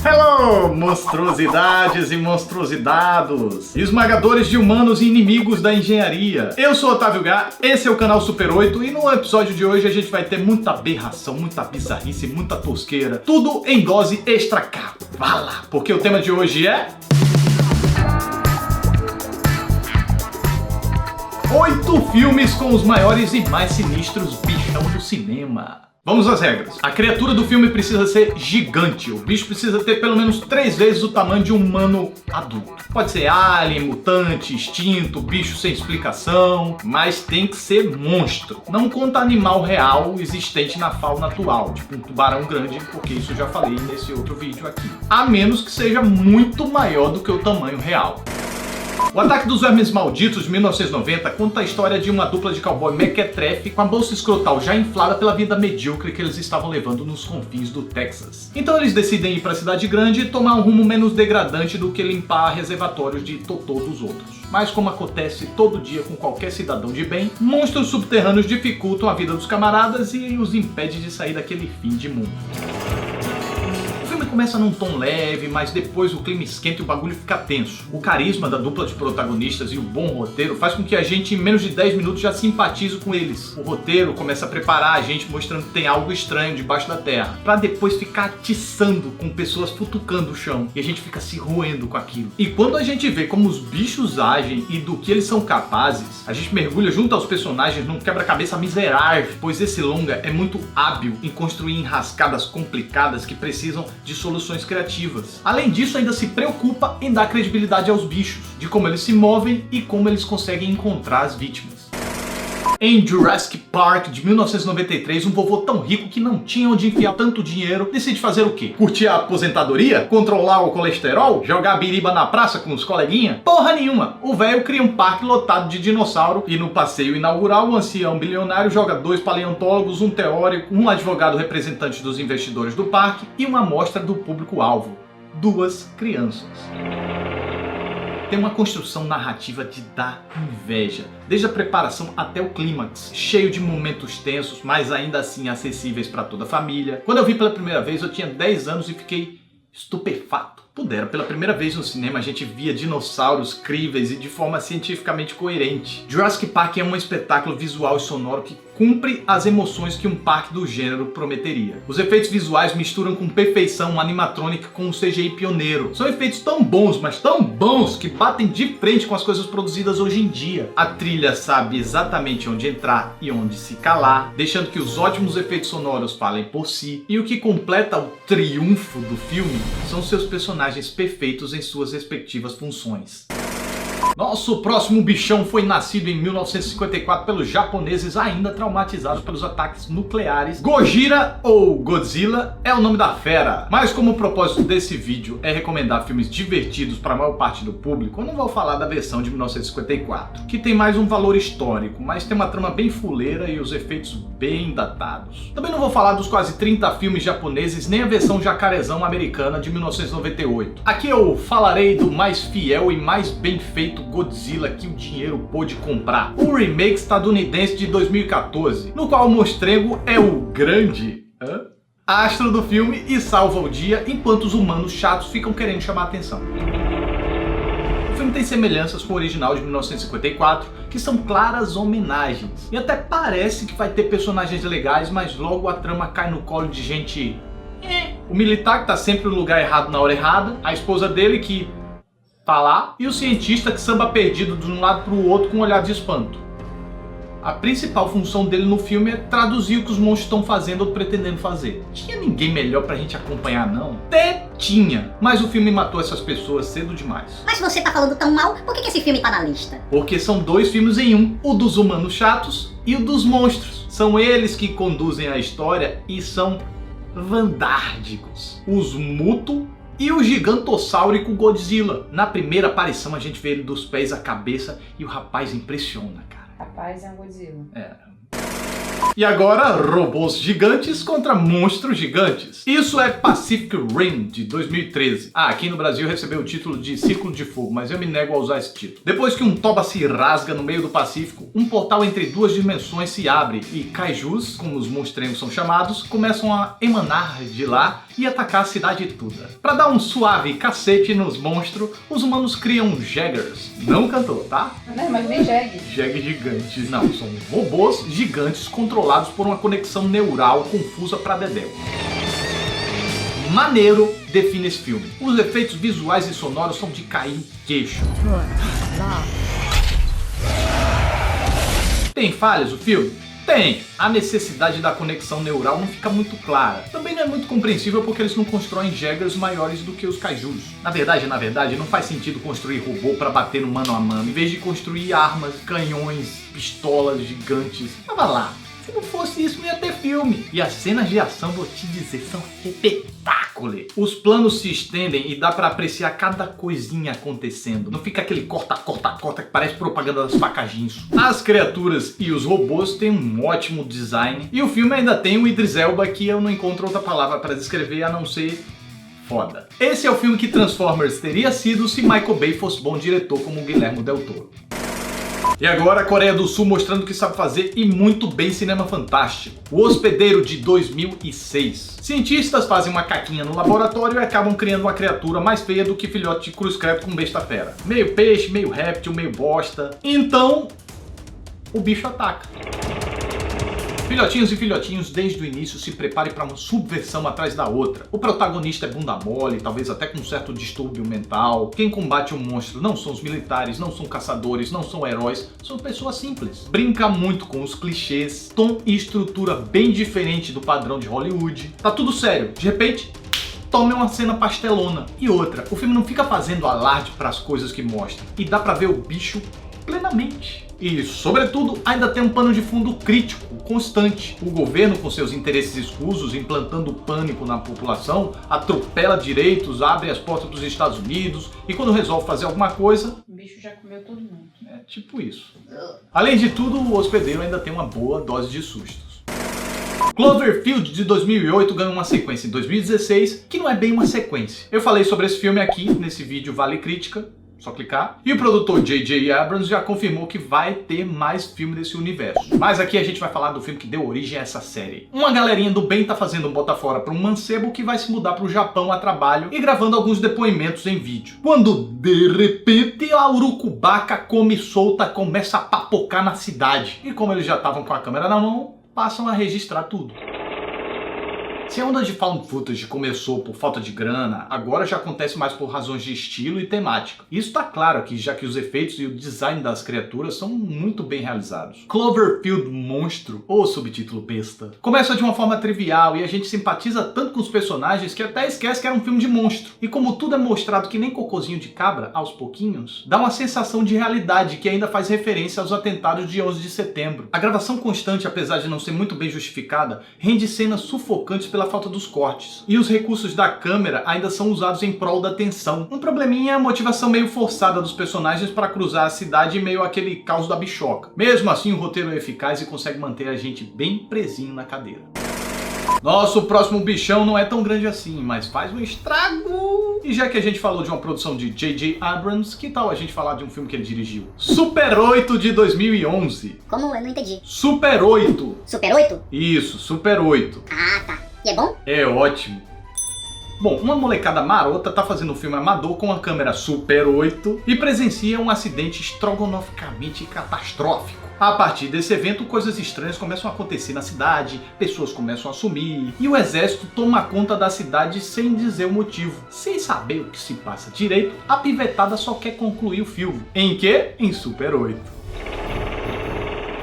Hello, monstruosidades e monstruosidados, esmagadores de humanos e inimigos da engenharia. Eu sou Otávio Gá, esse é o canal Super 8 e no episódio de hoje a gente vai ter muita aberração, muita bizarrice, muita tosqueira, tudo em dose extra cavala, porque o tema de hoje é... 8 filmes com os maiores e mais sinistros bichão do cinema. Vamos às regras. A criatura do filme precisa ser gigante. O bicho precisa ter pelo menos 3 vezes o tamanho de um humano adulto. Pode ser alien, mutante, extinto, bicho sem explicação, mas tem que ser monstro. Não conta animal real existente na fauna atual, tipo um tubarão grande, porque isso eu já falei nesse outro vídeo aqui. A menos que seja muito maior do que o tamanho real. O Ataque dos Vermes Malditos, de 1990, conta a história de uma dupla de cowboy mequetrefe com a bolsa escrotal já inflada pela vida medíocre que eles estavam levando nos confins do Texas. Então eles decidem ir para a cidade grande e tomar um rumo menos degradante do que limpar reservatórios de totô dos outros. Mas como acontece todo dia com qualquer cidadão de bem, monstros subterrâneos dificultam a vida dos camaradas e os impede de sair daquele fim de mundo. O filme começa num tom leve, mas depois o clima esquenta e o bagulho fica tenso. O carisma da dupla de protagonistas e o bom roteiro faz com que a gente em menos de 10 minutos já simpatize com eles. O roteiro começa a preparar a gente mostrando que tem algo estranho debaixo da terra, pra depois ficar atiçando com pessoas futucando o chão, e a gente fica se roendo com aquilo. E quando a gente vê como os bichos agem e do que eles são capazes, a gente mergulha junto aos personagens num quebra-cabeça miserável, pois esse longa é muito hábil em construir enrascadas complicadas que precisam de soluções criativas. Além disso, ainda se preocupa em dar credibilidade aos bichos, de como eles se movem e como eles conseguem encontrar as vítimas. Em Jurassic Park, de 1993, um vovô tão rico que não tinha onde enfiar tanto dinheiro decide fazer o quê? Curtir a aposentadoria? Controlar o colesterol? Jogar biriba na praça com os coleguinha? Porra nenhuma! O velho cria um parque lotado de dinossauro e no passeio inaugural o ancião bilionário joga 2 paleontólogos, um teórico, um advogado representante dos investidores do parque e uma amostra do público-alvo: 2 crianças. Tem uma construção narrativa de dar inveja, desde a preparação até o clímax, cheio de momentos tensos, mas ainda assim acessíveis para toda a família. Quando eu vi pela primeira vez eu tinha 10 anos e fiquei estupefato. Pudera, pela primeira vez no cinema a gente via dinossauros críveis e de forma cientificamente coerente. Jurassic Park é um espetáculo visual e sonoro que cumpre as emoções que um parque do gênero prometeria. Os efeitos visuais misturam com perfeição um animatronic com um CGI pioneiro. São efeitos tão bons, mas tão bons, que batem de frente com as coisas produzidas hoje em dia. A trilha sabe exatamente onde entrar e onde se calar, deixando que os ótimos efeitos sonoros falem por si. E o que completa o triunfo do filme são seus personagens perfeitos em suas respectivas funções. Nosso próximo bichão foi nascido em 1954 pelos japoneses ainda traumatizados pelos ataques nucleares. Gojira, ou Godzilla, é o nome da fera. Mas como o propósito desse vídeo é recomendar filmes divertidos para a maior parte do público, eu não vou falar da versão de 1954, que tem mais um valor histórico, mas tem uma trama bem fuleira e os efeitos bem datados. Também não vou falar dos quase 30 filmes japoneses, nem a versão jacarezão americana de 1998. Aqui eu falarei do mais fiel e mais bem feito Godzilla que o dinheiro pôde comprar, o remake estadunidense de 2014, no qual o monstrengo é o grande astro do filme e salva o dia, enquanto os humanos chatos ficam querendo chamar a atenção. O filme tem semelhanças com o original de 1954, que são claras homenagens, e até parece que vai ter personagens legais, mas logo a trama cai no colo de gente... O militar que tá sempre no lugar errado na hora errada, a esposa dele que tá lá, e o cientista que samba perdido de um lado para o outro com um olhar de espanto. A principal função dele no filme é traduzir o que os monstros estão fazendo ou pretendendo fazer. Tinha ninguém melhor pra gente acompanhar não? Até tinha, mas o filme matou essas pessoas cedo demais. Mas se você tá falando tão mal, por que esse filme tá na lista? Porque são 2 filmes em um, o dos humanos chatos e o dos monstros. São eles que conduzem a história e são vandárdicos. Os Muto e o gigantossáurico Godzilla. Na primeira aparição a gente vê ele dos pés à cabeça e o rapaz impressiona, cara. Rapaz é um Godzilla. É. E agora, robôs gigantes contra monstros gigantes. Isso é Pacific Rim, de 2013. Aqui no Brasil recebeu o título de Círculo de Fogo, mas eu me nego a usar esse título. Depois que um toba se rasga no meio do Pacífico, um portal entre duas dimensões se abre e kaijus, como os monstrenhos são chamados, começam a emanar de lá e atacar a cidade toda. Pra dar um suave cacete nos monstros, os humanos criam Jaggers. Não cantor, tá? Não, mas nem Jeg. Jeg gigantes. Não, são robôs gigantes controlados por uma conexão neural confusa pra dedéu. Maneiro define esse filme. Os efeitos visuais e sonoros são de cair o queixo. Tem falhas o filme? Tem. A necessidade da conexão neural não fica muito clara. Também não é muito compreensível porque eles não constroem Jaggers maiores do que os kaijus. Na verdade, não faz sentido construir robô pra bater no mano a mano, em vez de construir armas, canhões, pistolas gigantes. Tava lá. Se não fosse isso, não ia ter filme. E as cenas de ação, vou te dizer, são espetáculo. Os planos se estendem e dá pra apreciar cada coisinha acontecendo. Não fica aquele corta que parece propaganda das facajins. As criaturas e os robôs têm um ótimo design. E o filme ainda tem o Idris Elba, que eu não encontro outra palavra pra descrever a não ser foda. Esse é o filme que Transformers teria sido se Michael Bay fosse bom diretor como Guillermo del Toro. E agora a Coreia do Sul mostrando o que sabe fazer e muito bem cinema fantástico. O Hospedeiro, de 2006. Cientistas fazem uma caquinha no laboratório e acabam criando uma criatura mais feia do que filhote de cruz-credo com besta fera. Meio peixe, meio réptil, meio bosta. Então, o bicho ataca. Filhotinhos e filhotinhos, desde o início, se preparem para uma subversão atrás da outra. O protagonista é bunda mole, talvez até com um certo distúrbio mental. Quem combate o monstro não são os militares, não são caçadores, não são heróis, são pessoas simples. Brinca muito com os clichês, tom e estrutura bem diferente do padrão de Hollywood. Tá tudo sério, de repente, tome uma cena pastelona. E outra, o filme não fica fazendo alarde para as coisas que mostra, e dá pra ver o bicho plenamente. E, sobretudo, ainda tem um pano de fundo crítico, constante. O governo, com seus interesses escusos, implantando pânico na população, atropela direitos, abre as portas dos Estados Unidos e quando resolve fazer alguma coisa... O bicho já comeu todo mundo. É tipo isso. Além de tudo, o Hospedeiro ainda tem uma boa dose de sustos. Cloverfield, de 2008, ganhou uma sequência em 2016, que não é bem uma sequência. Eu falei sobre esse filme aqui, nesse vídeo Vale Crítica. Só clicar. E o produtor J.J. Abrams já confirmou que vai ter mais filme desse universo. Mas aqui a gente vai falar do filme que deu origem a essa série. Uma galerinha do bem tá fazendo um bota-fora para um mancebo que vai se mudar pro Japão a trabalho e gravando alguns depoimentos em vídeo. Quando, de repente, a urucubaca come solta começa a papocar na cidade. E como eles já estavam com a câmera na mão, passam a registrar tudo. Se a onda de found footage começou por falta de grana, agora já acontece mais por razões de estilo e temática. Isso tá claro aqui, já que os efeitos e o design das criaturas são muito bem realizados. Cloverfield Monstro, ou subtítulo besta, começa de uma forma trivial e a gente simpatiza tanto com os personagens que até esquece que era um filme de monstro. E como tudo é mostrado que nem cocôzinho de cabra, aos pouquinhos, dá uma sensação de realidade que ainda faz referência aos atentados de 11 de setembro. A gravação constante, apesar de não ser muito bem justificada, rende cenas sufocantes pela falta dos cortes. E os recursos da câmera ainda são usados em prol da tensão. Um probleminha é a motivação meio forçada dos personagens para cruzar a cidade em meio àquele caos da bichoca. Mesmo assim, o roteiro é eficaz e consegue manter a gente bem presinho na cadeira. Nosso próximo bichão não é tão grande assim, mas faz um estrago. E já que a gente falou de uma produção de J.J. Abrams, que tal a gente falar de um filme que ele dirigiu? Super 8, de 2011. Como? Eu não entendi. Super 8. Super 8? Isso, Super 8. Ah, tá. E é bom? É ótimo. Bom, uma molecada marota tá fazendo um filme amador com uma câmera Super 8 e presencia um acidente estrogonoficamente catastrófico. A partir desse evento, coisas estranhas começam a acontecer na cidade, pessoas começam a sumir e o exército toma conta da cidade sem dizer o motivo. Sem saber o que se passa direito, a pivetada só quer concluir o filme. Em quê? Em Super 8.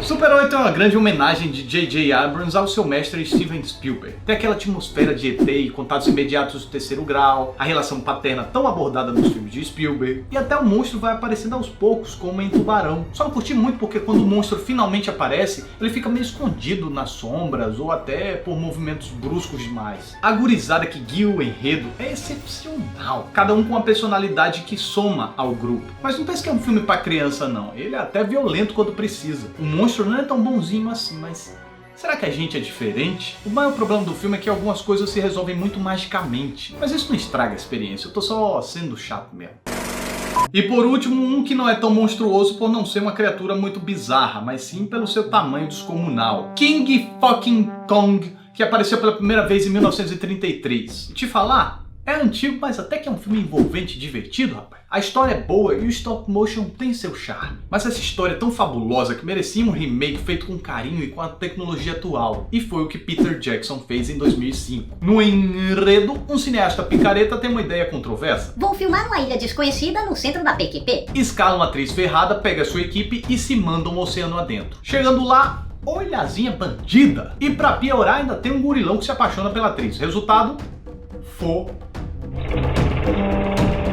Super 8 é uma grande homenagem de J.J. Abrams ao seu mestre Steven Spielberg. Tem aquela atmosfera de ET e contatos imediatos do terceiro grau, a relação paterna tão abordada nos filmes de Spielberg, e até o monstro vai aparecendo aos poucos, como em Tubarão. Só não curti muito porque quando o monstro finalmente aparece, ele fica meio escondido nas sombras ou até por movimentos bruscos demais. A gurizada que guia o enredo é excepcional, cada um com uma personalidade que soma ao grupo. Mas não pense que é um filme pra criança não, ele é até violento quando precisa. O monstro não é tão bonzinho assim, mas Será que a gente é diferente? O maior problema do filme é que algumas coisas se resolvem muito magicamente. Mas isso não estraga a experiência, eu tô só sendo chato mesmo. E por último, um que não é tão monstruoso por não ser uma criatura muito bizarra, mas sim pelo seu tamanho descomunal. King fucking Kong, que apareceu pela primeira vez em 1933. E te falar, é antigo, mas até que é um filme envolvente e divertido, rapaz. A história é boa e o stop motion tem seu charme. Mas essa história é tão fabulosa que merecia um remake feito com carinho e com a tecnologia atual. E foi o que Peter Jackson fez em 2005. No enredo, um cineasta picareta tem uma ideia controversa. Vou filmar uma ilha desconhecida no centro da PQP. Escala uma atriz ferrada, pega sua equipe e se manda um oceano adentro. Chegando lá, olhazinha bandida. E pra piorar, ainda tem um gorilão que se apaixona pela atriz. Resultado?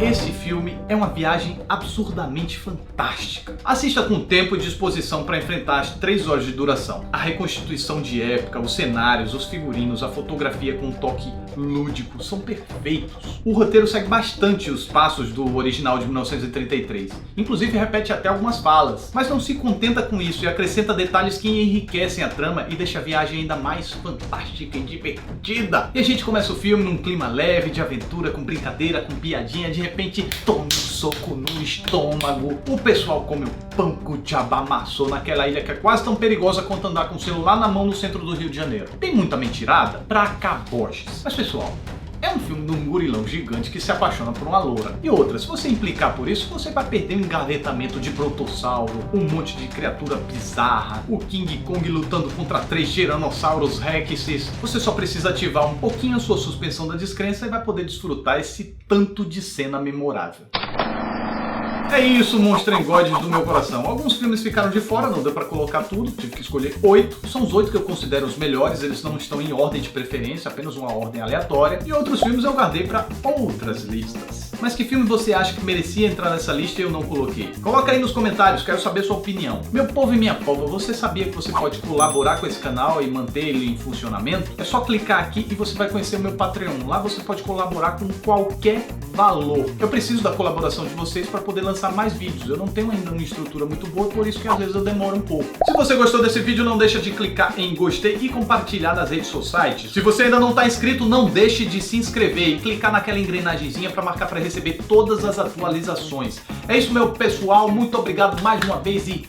Esse filme é uma viagem absurdamente fantástica. Assista com tempo e disposição para enfrentar as 3 horas de duração. A reconstituição de época, os cenários, os figurinos, a fotografia com um toque lúdico são perfeitos. O roteiro segue bastante os passos do original de 1933. Inclusive repete até algumas falas. Mas não se contenta com isso e acrescenta detalhes que enriquecem a trama e deixa a viagem ainda mais fantástica e divertida. E a gente começa o filme num clima leve, de aventura, com brincadeira, com piadinha. De repente, toma um soco no estômago. O pessoal come o pão que o diabo amassou naquela ilha que é quase tão perigosa quanto andar com o celular na mão no centro do Rio de Janeiro. Tem muita mentirada pra caboches. Mas pessoal, é um filme de um gorilão gigante que se apaixona por uma loura. E outra, se você implicar por isso, você vai perder o engavetamento de brontossauro, um monte de criatura bizarra, o King Kong lutando contra 3 tiranossauros rexes. Você só precisa ativar um pouquinho a sua suspensão da descrença e vai poder desfrutar esse tanto de cena memorável. É isso, monstrengodes do meu coração. Alguns filmes ficaram de fora, não deu pra colocar tudo, tive que escolher 8. São os 8 que eu considero os melhores, eles não estão em ordem de preferência, apenas uma ordem aleatória. E outros filmes eu guardei pra outras listas. Mas que filme você acha que merecia entrar nessa lista e eu não coloquei? Coloca aí nos comentários, quero saber sua opinião. Meu povo e minha pova, você sabia que você pode colaborar com esse canal e manter ele em funcionamento? É só clicar aqui e você vai conhecer o meu Patreon. Lá você pode colaborar com qualquer valor. Eu preciso da colaboração de vocês para poder lançar mais vídeos. Eu não tenho ainda uma estrutura muito boa, por isso que às vezes eu demoro um pouco. Se você gostou desse vídeo, não deixa de clicar em gostei e compartilhar nas redes sociais. Se você ainda não está inscrito, não deixe de se inscrever e clicar naquela engrenagemzinha para marcar para receber todas as atualizações. É isso, meu pessoal. Muito obrigado mais uma vez e